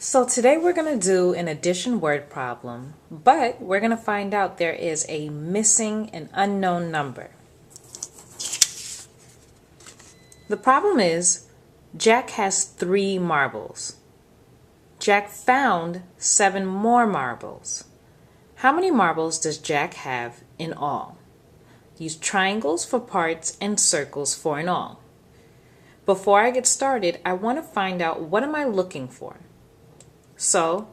So today we're going to do an addition word problem, but we're going to find out there is a missing and unknown number. The problem is Jack has 3 marbles. Jack found 7 more marbles. How many marbles does Jack have in all? Use triangles for parts and circles for in all. Before I get started, I want to find out what am I looking for. So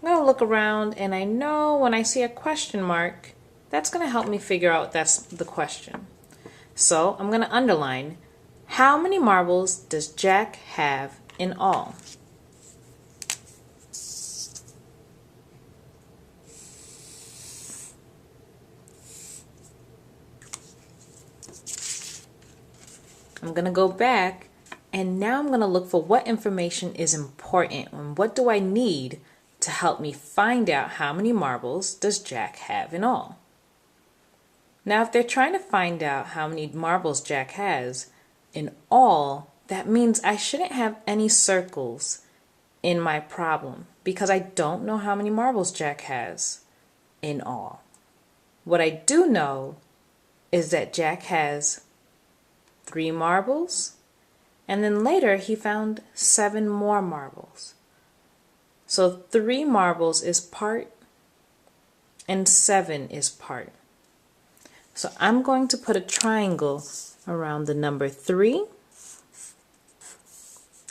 I'm going to look around, and I know when I see a question mark, that's going to help me figure out that's the question. So I'm going to underline, how many marbles does Jack have in all? I'm going to go back, and now I'm going to look for what information is important and what do I need to help me find out how many marbles does Jack have in all. Now if they're trying to find out how many marbles Jack has in all, that means I shouldn't have any circles in my problem because I don't know how many marbles Jack has in all. What I do know is that Jack has 3 marbles, and then later he found 7 more marbles. So 3 marbles is part and 7 is part. So I'm going to put a triangle around the number 3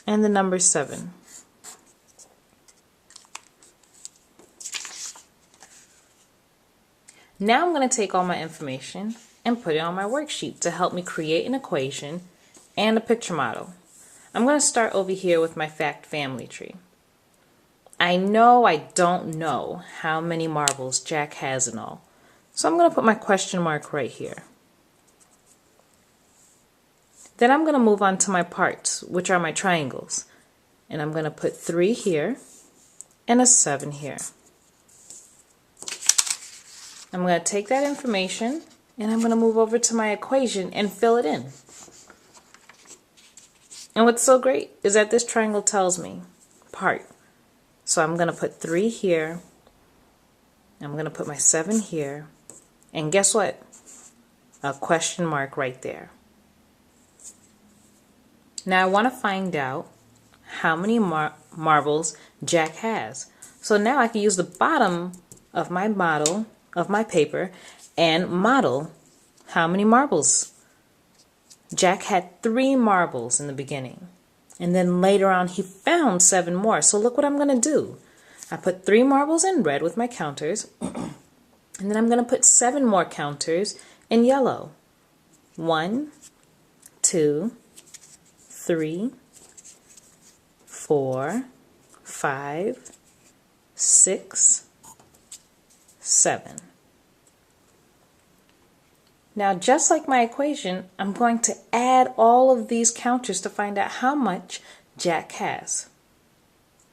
and the number 7. Now I'm going to take all my information and put it on my worksheet to help me create an equation and a picture model. I'm going to start over here with my fact family tree. I know I don't know how many marbles Jack has in all, so I'm going to put my question mark right here. Then I'm going to move on to my parts, which are my triangles, and I'm going to put 3 here and a 7 here. I'm going to take that information and I'm going to move over to my equation and fill it in. And what's so great is that this triangle tells me part. So I'm going to put 3 here, I'm going to put my 7 here, and guess what? A question mark right there. Now I want to find out how many marbles Jack has. So now I can use the bottom of my model of my paper and model how many marbles. Jack had 3 marbles in the beginning, and then later on he found 7 more. So look what I'm going to do. I put 3 marbles in red with my counters, and then I'm going to put 7 more counters in yellow. 1, 2, 3, 4, 5, 6, 7. Now, just like my equation, I'm going to add all of these counters to find out how much Jack has.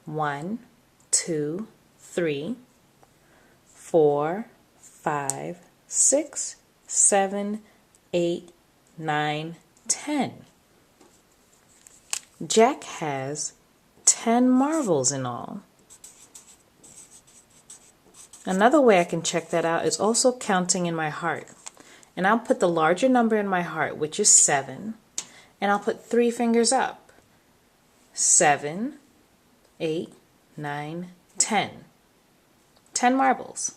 1, 2, 3, 4, 5, 6, 7, 8, 9, 10. Jack has 10 marbles in all. Another way I can check that out is also counting in my heart. And I'll put the larger number in my heart, which is 7, and I'll put 3 fingers up. 7, 8, 9, 10. 10 marbles.